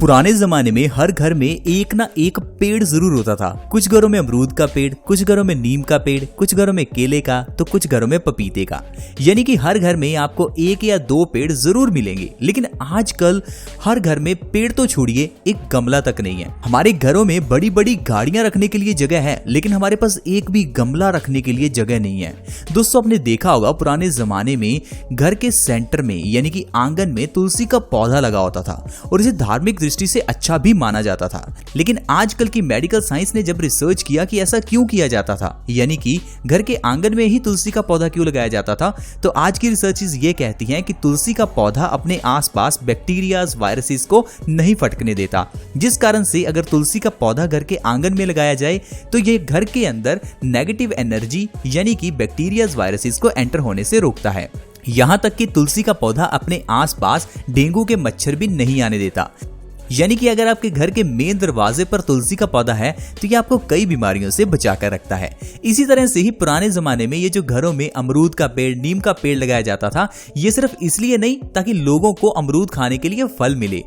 पुराने जमाने में हर घर में एक ना एक पेड़ जरूर होता था। कुछ घरों में अमरूद का पेड़, कुछ घरों में नीम का पेड़, कुछ घरों में केले का, तो कुछ घरों में पपीते का। यानी कि हर घर में आपको एक या दो पेड़ जरूर मिलेंगे। लेकिन आजकल हर घर में पेड़ तो छोड़िए, एक गमला तक नहीं है। हमारे घरों में बड़ी बड़ी गाड़ियां रखने के लिए जगह है, लेकिन हमारे पास एक भी गमला रखने के लिए जगह नहीं है। दोस्तों, आपने देखा होगा पुराने जमाने में घर के सेंटर में यानी कि आंगन में तुलसी का पौधा लगा होता था और इसे धार्मिक दृष्टि से अच्छा भी माना जाता था। लेकिन आजकल की मेडिकल साइंस ने जब रिसर्च किया कि ऐसा क्यों किया जाता था, यानी कि घर के आंगन में ही तुलसी का पौधा क्यों लगाया जाता था, तो आज की रिसर्चेस ये कहती हैं कि तुलसी का पौधा अपने आसपास बैक्टीरियाज, वायरसेस को नहीं फटकने देता, जिस कारण से अगर तुलसी का पौधा घर के आंगन में लगाया जाए तो ये घर के अंदर नेगेटिव एनर्जी यानी कि बैक्टीरियाज, वायरसेस को एंटर होने से रोकता है। यहाँ तक कि तुलसी का पौधा अपने आसपास डेंगू के मच्छर भी नहीं आने देता। यानी कि अगर आपके घर के मेन दरवाजे पर तुलसी का पौधा है तो ये आपको कई बीमारियों से बचा कर रखता है। इसी तरह से ही पुराने जमाने में ये जो घरों में अमरूद का पेड़, नीम का पेड़ लगाया जाता था, ये सिर्फ इसलिए नहीं ताकि लोगों को अमरूद खाने के लिए फल मिले,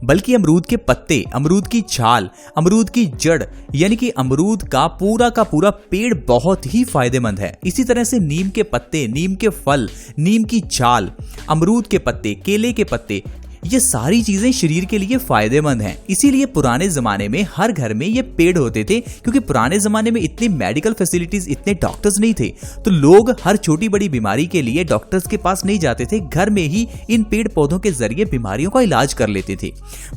बल्कि अमरूद के पत्ते, अमरूद की छाल, अमरूद की जड़ यानी कि अमरूद का पूरा पेड़ बहुत ही फायदेमंद है। इसी तरह से नीम के पत्ते, नीम के फल, नीम की छाल, अमरूद के पत्ते, केले के पत्ते, ये सारी चीजें शरीर के लिए फायदेमंद हैं। इसीलिए पुराने जमाने में हर घर में ये पेड़ होते थे, क्योंकि पुराने जमाने में इतनी मेडिकल फैसिलिटीज, इतने डॉक्टर्स नहीं थे, तो लोग हर छोटी बड़ी बीमारी के लिए डॉक्टर्स के पास नहीं जाते थे, घर में ही इन पेड़ पौधों के जरिए बीमारियों का इलाज कर लेते थे।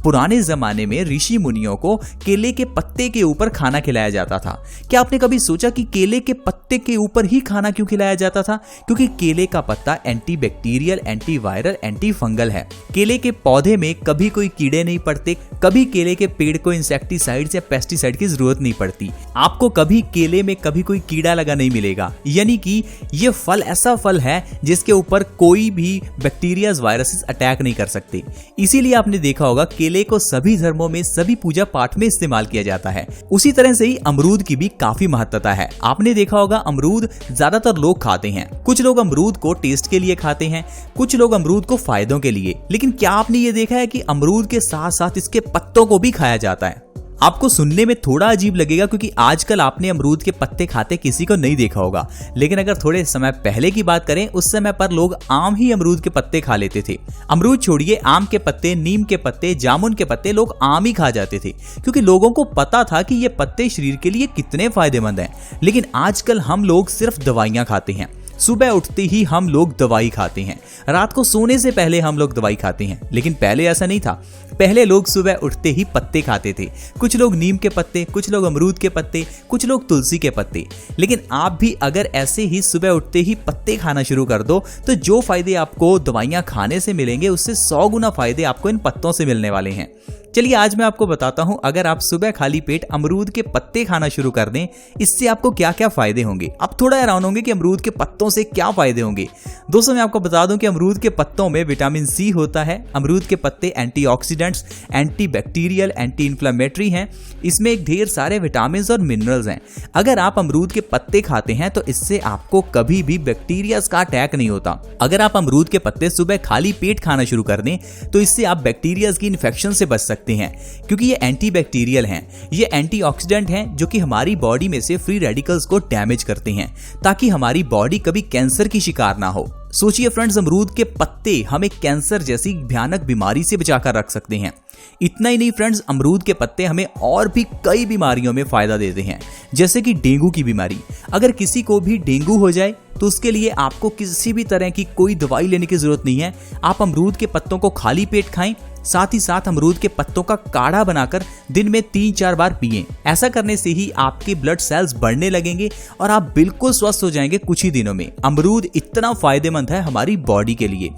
पुराने जमाने में ऋषि मुनियों को केले के पत्ते के ऊपर खाना खिलाया जाता था। क्या आपने कभी सोचा कि केले के पत्ते के ऊपर ही खाना क्यों खिलाया जाता था? क्योंकि केले का पत्ता एंटीबैक्टीरियल, एंटीवायरल, एंटी फंगल है। केले के पौधे में कभी कोई कीड़े नहीं पड़ते, कभी केले के पेड़ को इंसेक्टिसाइड्स या पेस्टिसाइड की जरूरत नहीं पड़ती। आपको कभी केले में कभी कोई कीड़ा लगा नहीं मिलेगा। यानी कि ये फल ऐसा फल है जिसके ऊपर कोई भी बैक्टीरियाज, वायरसेस अटैक नहीं कर सकते। इसीलिए आपने देखा होगा केले को सभी धर्मों में, सभी पूजा पाठ में इस्तेमाल किया जाता है। उसी तरह से ही अमरूद की भी काफी महत्वता है। आपने देखा होगा अमरूद ज्यादातर लोग खाते हैं। कुछ लोग अमरूद को टेस्ट के लिए खाते हैं, कुछ लोग अमरूद को फायदों के लिए। लेकिन क्या आपने ये देखा है कि अमरूद के साथ साथ इसके पत्तों को भी खाया जाता है? आपको सुनने में थोड़ा अजीब लगेगा, क्योंकि आजकल आपने अमरूद के पत्ते खाते किसी को नहीं देखा होगा। लेकिन अगर थोड़े समय पहले की बात करें, उस समय पर लोग आम ही अमरूद के पत्ते खा लेते थे। अमरूद छोड़िए, आम के पत्ते, नीम के पत्ते, जामुन के पत्ते लोग आम ही खा जाते थे, क्योंकि लोगों को पता था कि ये पत्ते शरीर के लिए कितने फायदेमंद हैं। लेकिन आजकल हम लोग सिर्फ दवाइयां खाते हैं। सुबह उठते ही हम लोग दवाई खाते हैं, रात को सोने से पहले हम लोग दवाई खाते हैं। लेकिन पहले ऐसा नहीं था। पहले लोग सुबह उठते ही पत्ते खाते थे। कुछ लोग नीम के पत्ते, कुछ लोग अमरूद के पत्ते, कुछ लोग तुलसी के पत्ते। लेकिन आप भी अगर ऐसे ही सुबह उठते ही पत्ते खाना शुरू कर दो, तो जो फायदे आपको दवाइयां खाने से मिलेंगे, उससे 100 गुना फायदे आपको इन पत्तों से मिलने वाले हैं। चलिए आज मैं आपको बताता हूं, अगर आप सुबह खाली पेट अमरूद के पत्ते खाना शुरू कर दें, इससे आपको क्या क्या फायदे होंगे। आप थोड़ा हैरान होंगे कि अमरूद के पत्तों से क्या फायदे होंगे। दोस्तों, मैं आपको बता दूं कि अमरूद के पत्तों में विटामिन सी होता है। अमरूद के पत्ते एंटीऑक्सीडेंट्स, एंटीबैक्टीरियल, एंटी इन्फ्लेमेटरी हैं। इसमें एक ढेर सारे विटामिन और मिनरल्स हैं। अगर आप अमरूद के पत्ते खाते हैं तो इससे आपको कभी भी बैक्टीरियाज का अटैक नहीं होता। अगर आप अमरूद के पत्ते सुबह खाली पेट खाना शुरू कर दें तो इससे आप बैक्टीरियाज की इन्फेक्शन से बच सकते हैं, क्योंकि ये एंटीबैक्टीरियल हैं। ये एंटीऑक्सीडेंट हैं जो कि हमारी बॉडी में से फ्री रेडिकल्स को डैमेज करते हैं, ताकि हमारी बॉडी कभी कैंसर की शिकार ना हो। सोचिए फ्रेंड्स, अमरूद के पत्ते हमें कैंसर जैसी भयानक बीमारी से बचाकर रख सकते हैं। इतना ही नहीं फ्रेंड्स, अमरूद के पत्ते हमें और भी कई बीमारियों में फायदा देते हैं, जैसे कि डेंगू की बीमारी। अगर किसी को भी डेंगू हो जाए तो उसके लिए आपको किसी भी तरह की कोई दवाई लेने की जरूरत नहीं है। आप अमरूद के पत्तों को खाली पेट खाएं, साथ ही साथ अमरूद के पत्तों का काढ़ा बनाकर दिन में 3-4 बार पिएं। ऐसा करने से ही आपके ब्लड सेल्स बढ़ने लगेंगे और आप बिल्कुल स्वस्थ हो जाएंगे कुछ ही दिनों में। अमरूद इतना फायदेमंद है हमारी बॉडी के लिए।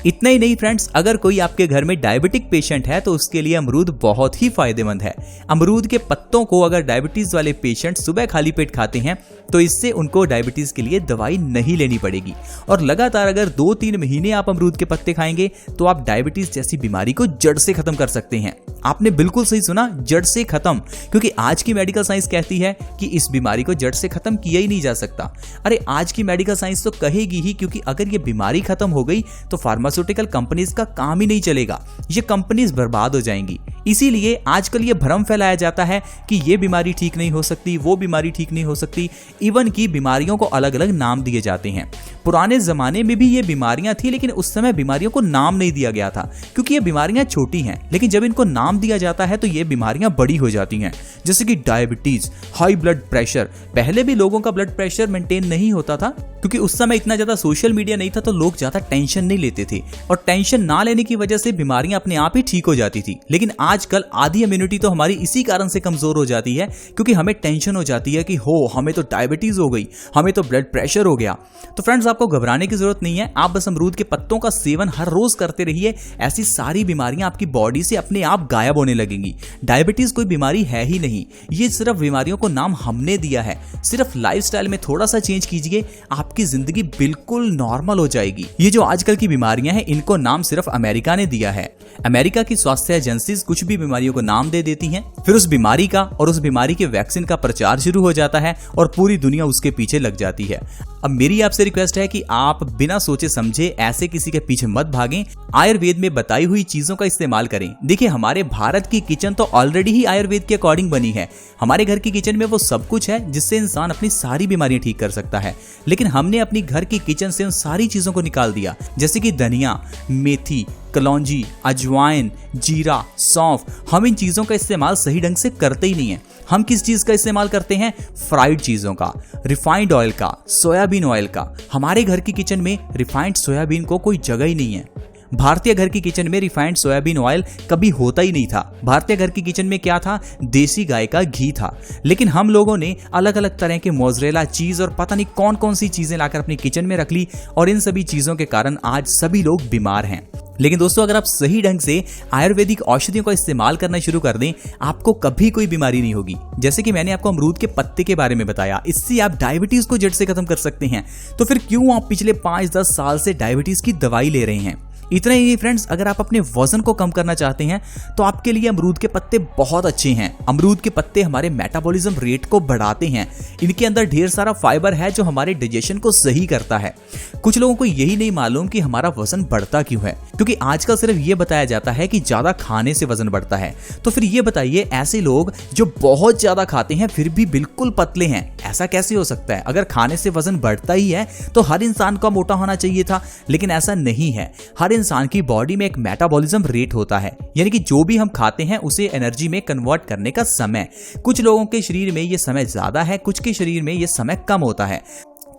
इतना ही नहीं फ्रेंड्स, अगर कोई आपके घर में डायबिटिक पेशेंट है तो उसके लिए अमरूद बहुत ही फायदेमंद है। अमरूद के पत्तों को अगर डायबिटीज वाले पेशेंट सुबह खाली पेट खाते हैं तो इससे उनको डायबिटीज के लिए दवाई नहीं लेनी पड़ेगी। और लगातार अगर 2-3 महीने आप अमरूद के पत्ते खाएंगे तो आप डायबिटीज जैसी बीमारी को जड़ से खत्म कर सकते हैं। आपने बिल्कुल सही सुना, जड़ से खत्म, क्योंकि आज की मेडिकल साइंस कहती है कि इस बीमारी को जड़ से खत्म किया ही नहीं जा सकता। अरे आज की मेडिकल साइंस तो कहेगी ही, क्योंकि अगर ये बीमारी खत्म हो गई तो फार्मास्यूटिकल कंपनीज का काम ही नहीं चलेगा, ये कंपनीज बर्बाद हो जाएंगी। इसीलिए आजकल ये भ्रम फैलाया जाता है कि ये बीमारी ठीक नहीं हो सकती, वो बीमारी ठीक नहीं हो सकती। इवन की बीमारियों को अलग अलग नाम दिए जाते हैं। पुराने जमाने में भी ये बीमारियां थी, लेकिन उस समय बीमारियों को नाम नहीं दिया गया था क्योंकि ये बीमारियां छोटी हैं। लेकिन जब इनको नाम दिया जाता है तो ये बीमारियां बड़ी हो जाती हैं, जैसे कि डायबिटीज, हाई ब्लड प्रेशर। पहले भी लोगों का ब्लड प्रेशर मेंटेन नहीं होता था क्योंकि उस समय इतना ज्यादा सोशल मीडिया नहीं था, तो लोग ज्यादा टेंशन नहीं लेते थे और टेंशन ना लेने की वजह से बीमारियां अपने आप ही ठीक हो जाती थी। लेकिन आजकल आधी इम्यूनिटी तो हमारी इसी कारण से कमजोर हो जाती है क्योंकि हमें टेंशन हो जाती है कि हमें तो डायबिटीज हो गई, हमें तो ब्लड प्रेशर हो गया। तो फ्रेंड्स, आपको घबराने की जरूरत नहीं है। आप बस अमरूद के पत्तों का सेवन हर रोज करते रहिए। ऐसी सारी बीमारियां आपकी बॉडी से अपने आप गायब होने लगेंगी। डायबिटीज कोई बीमारी है ही नहीं, ये सिर्फ बीमारियों को नाम हमने दिया है। सिर्फ लाइफस्टाइल में थोड़ा सा चेंज कीजिए, आपकी जिंदगी बिल्कुल नॉर्मल हो जाएगी। ये जो आजकल की बीमारियां हैं, इनको नाम सिर्फ अमेरिका ने दिया है। अमेरिका की स्वास्थ्य एजेंसीज कुछ भी बीमारियों को नाम दे देती हैं, फिर उस बीमारी का और उस बीमारी के वैक्सीन का प्रचार शुरू हो जाता है और पूरी दुनिया उसके पीछे लग जाती है। अब मेरी आपसे रिक्वेस्ट है कि आप बिना सोचे समझे ऐसे किसी के पीछे मत भागें। आयुर्वेद में बताई हुई चीजों का इस्तेमाल करें। देखिए, हमारे भारत की किचन तो ऑलरेडी ही आयुर्वेद के अकॉर्डिंग बनी है। हमारे घर की किचन में वो सब कुछ है जिससे इंसान अपनी सारी बीमारियां ठीक कर सकता है। लेकिन हमने अपनी घर की किचन से उन सारी चीजों को निकाल दिया, जैसे कि धनिया, मेथी, कलौंजी, अजवाइन, जीरा, सौंफ। हम इन चीजों का इस्तेमाल सही ढंग से करते ही नहीं है। हम किस चीज का इस्तेमाल करते हैं? फ्राइड चीजों का, रिफाइंड ऑयल का, सोयाबीन ऑयल का। हमारे घर की किचन में रिफाइंड सोयाबीन को कोई जगह ही नहीं है। भारतीय घर की किचन में रिफाइंड सोयाबीन ऑयल कभी होता ही नहीं था। भारतीय घर की किचन में क्या था? देसी गाय का घी था। लेकिन हम लोगों ने अलग अलग तरह के मोज़रेला चीज और पता नहीं कौन कौन सी चीजें लाकर अपनी किचन में रख ली और इन सभी चीजों के कारण आज सभी लोग बीमार हैं। लेकिन दोस्तों, अगर आप सही ढंग से आयुर्वेदिक औषधियों का इस्तेमाल करना शुरू कर दें, आपको कभी कोई बीमारी नहीं होगी। जैसे कि मैंने आपको अमरूद के पत्ते के बारे में बताया, इससे आप डायबिटीज को जड़ से खत्म कर सकते हैं। तो फिर क्यों आप पिछले 5-10 साल से डायबिटीज की दवाई ले रहे हैं? इतना ही नहीं फ्रेंड्स, अगर आप अपने वजन को कम करना चाहते हैं तो आपके लिए अमरूद के पत्ते बहुत अच्छे हैं। अमरूद के पत्ते हमारे मेटाबॉलिज्म रेट को बढ़ाते हैं। इनके अंदर ढेर सारा फाइबर है जो हमारे डाइजेशन को सही करता है। कुछ लोगों को यही नहीं मालूम कि हमारा वजन बढ़ता क्यों है, क्योंकि आजकल सिर्फ ये बताया जाता है कि ज्यादा खाने से वजन बढ़ता है। तो फिर ये बताइए, ऐसे लोग जो बहुत ज्यादा खाते हैं फिर भी बिल्कुल पतले हैं, ऐसा कैसे हो सकता है? अगर खाने से वजन बढ़ता ही है तो हर इंसान का मोटा होना चाहिए था, लेकिन ऐसा नहीं है। हर इंसान की बॉडी में एक मेटाबॉलिज्म रेट होता है, यानी कि जो भी हम खाते हैं उसे एनर्जी में कन्वर्ट करने का समय। कुछ लोगों के शरीर में ये समय ज्यादा है, कुछ के शरीर में ये समय कम होता है।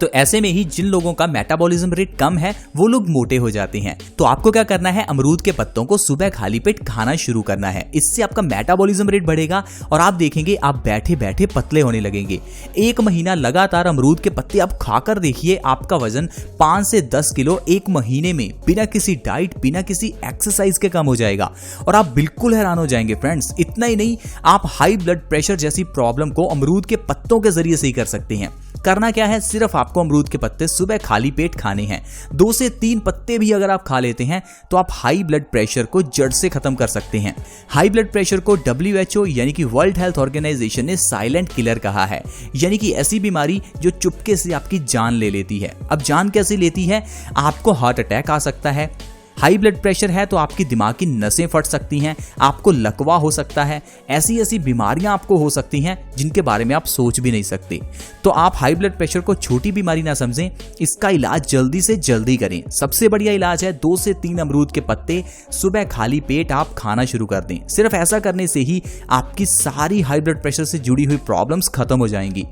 तो ऐसे में ही जिन लोगों का मेटाबॉलिज्म रेट कम है वो लोग मोटे हो जाते हैं। तो आपको क्या करना है? अमरूद के पत्तों को सुबह खाली पेट खाना शुरू करना है। इससे आपका मेटाबॉलिज्म रेट बढ़ेगा और आप देखेंगे आप बैठे बैठे पतले होने लगेंगे। 1 महीना लगातार अमरूद के पत्ते आप खाकर देखिए, आपका वजन 5 से 10 किलो 1 महीने में बिना किसी डाइट, बिना किसी एक्सरसाइज के कम हो जाएगा और आप बिल्कुल हैरान हो जाएंगे फ्रेंड्स। इतना ही नहीं, आप हाई ब्लड प्रेशर जैसी प्रॉब्लम को अमरूद के पत्तों के जरिए सही कर सकते हैं। करना क्या है? सिर्फ आपको अमरूद के पत्ते सुबह खाली पेट खाने हैं। 2 से 3 पत्ते भी अगर आप खा लेते हैं तो आप हाई ब्लड प्रेशर को जड़ से खत्म कर सकते हैं। हाई ब्लड प्रेशर को WHO यानी कि वर्ल्ड हेल्थ ऑर्गेनाइजेशन ने साइलेंट किलर कहा है, यानी कि ऐसी बीमारी जो चुपके से आपकी जान ले लेती है। अब जान कैसे लेती है? आपको हार्ट अटैक आ सकता है। हाई ब्लड प्रेशर है तो आपकी दिमाग की नसें फट सकती हैं, आपको लकवा हो सकता है। ऐसी ऐसी बीमारियां आपको हो सकती हैं जिनके बारे में आप सोच भी नहीं सकते। तो आप हाई ब्लड प्रेशर को छोटी बीमारी ना समझें, इसका इलाज जल्दी से जल्दी करें। सबसे बढ़िया इलाज है 2 से 3 अमरूद के पत्ते सुबह खाली पेट आप खाना शुरू कर दें। सिर्फ ऐसा करने से ही आपकी सारी हाई ब्लड प्रेशर से जुड़ी हुई प्रॉब्लम्स खत्म हो जाएंगी।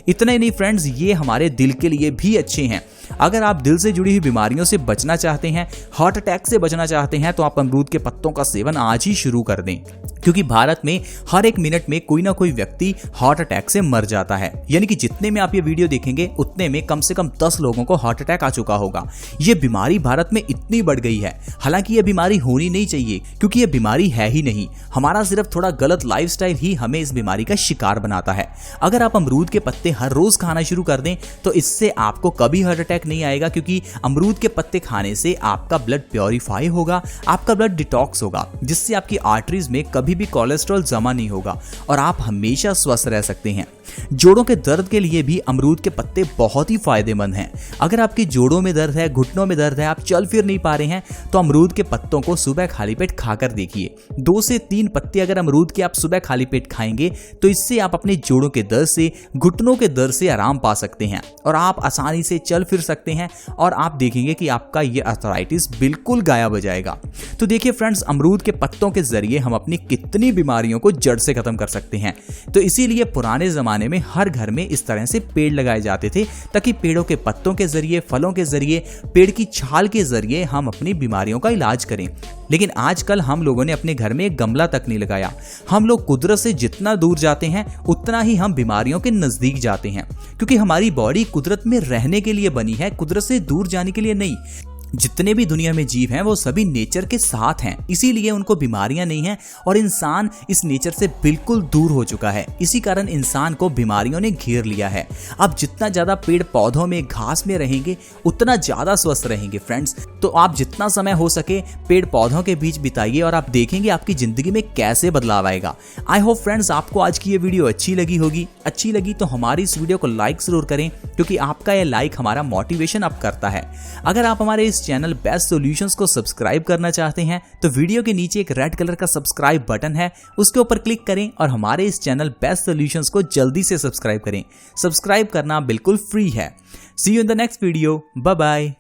इतना ही नहीं फ्रेंड्स, ये हमारे दिल के लिए भी अच्छे हैं। अगर आप दिल से जुड़ी हुई बीमारियों से बचना चाहते हैं, हार्ट अटैक से बचना चाहते हैं, तो आप अमरूद के पत्तों का सेवन आज ही शुरू कर दें, क्योंकि भारत में हर 1 मिनट में कोई ना कोई व्यक्ति हार्ट अटैक से मर जाता है। यानी कि जितने में आप ये वीडियो देखेंगे उतने में कम से कम 10 लोगों को हार्ट अटैक आ चुका होगा। ये बीमारी भारत में इतनी बढ़ गई है। हालांकि ये बीमारी होनी नहीं चाहिए, क्योंकि ये बीमारी है ही नहीं। हमारा सिर्फ थोड़ा गलत लाइफस्टाइल ही हमें इस बीमारी का शिकार बनाता है। अगर आप अमरूद के पत्ते हर रोज खाना शुरू कर दें तो इससे आपको कभी हार्ट अटैक नहीं आएगा, क्योंकि अमरूद के पत्ते खाने से आपका ब्लड प्योरीफाई होगा, आपका ब्लड डिटॉक्स होगा, जिससे आपकी आर्टरीज में कभी कभी भी कोलेस्ट्रॉल जमा नहीं होगा और आप हमेशा स्वस्थ रह सकते हैं। जोड़ों के दर्द के लिए भी अमरूद के पत्ते बहुत ही फायदेमंद हैं। अगर आपके जोड़ों में दर्द है, घुटनों में दर्द है, आप चल फिर नहीं पा रहे हैं, तो अमरूद के पत्तों को सुबह खाली पेट खाकर देखिए। 2 से 3 पत्ते अगर अमरूद के आप सुबह खाली पेट खाएंगे तो इससे आप अपने जोड़ों के दर्द से, घुटनों के दर्द से आराम पा सकते हैं और आप आसानी से चल फिर सकते हैं और आप देखेंगे कि आपका ये आर्थराइटिस बिल्कुल गायब हो जाएगा। तो देखिए फ्रेंड्स, अमरूद के पत्तों के जरिए हम अपनी कितनी बीमारियों को जड़ से खत्म कर सकते हैं। तो इसीलिए पुराने जमाने में हर घर में इस तरह से पेड़ लगाए जाते थे ताकि पेड़ों के पत्तों के जरिए, फलों के जरिए, पेड़ की छाल के जरिए हम अपनी बीमारियों का इलाज करें। लेकिन आजकल हम लोगों ने अपने घर में एक गमला तक नहीं लगाया। हम लोग कुदरत से जितना दूर जाते हैं उतना ही हम बीमारियों के नजदीक जाते हैं, क्योंकि हमारी बॉडी कुदरत में रहने के लिए बनी है, कुदरत से दूर जाने के लिए नहीं। जितने भी दुनिया में जीव हैं वो सभी नेचर के साथ हैं, इसीलिए उनको बीमारियां नहीं हैं और इंसान इस नेचर से बिल्कुल दूर हो चुका है। इसी कारण इंसान को बीमारियों ने घेर लिया है। आप जितना ज्यादा पेड़ पौधों में, घास में रहेंगे उतना ज्यादा स्वस्थ रहेंगे फ्रेंड्स। तो आप जितना समय हो सके पेड़ पौधों के बीच बिताइए और आप देखेंगे आपकी जिंदगी में कैसे बदलाव आएगा। आई होप फ्रेंड्स आपको आज की ये वीडियो अच्छी लगी होगी। अच्छी लगी तो हमारी इस वीडियो को लाइक जरूर करें, क्योंकि आपका ये लाइक हमारा मोटिवेशन अप करता है। अगर आप हमारे इस चैनल बेस्ट सॉल्यूशंस को सब्सक्राइब करना चाहते हैं तो वीडियो के नीचे एक रेड कलर का सब्सक्राइब बटन है, उसके ऊपर क्लिक करें और हमारे इस चैनल बेस्ट सॉल्यूशंस को जल्दी से सब्सक्राइब करें। सब्सक्राइब करना बिल्कुल फ्री है। See you in the next video. Bye bye.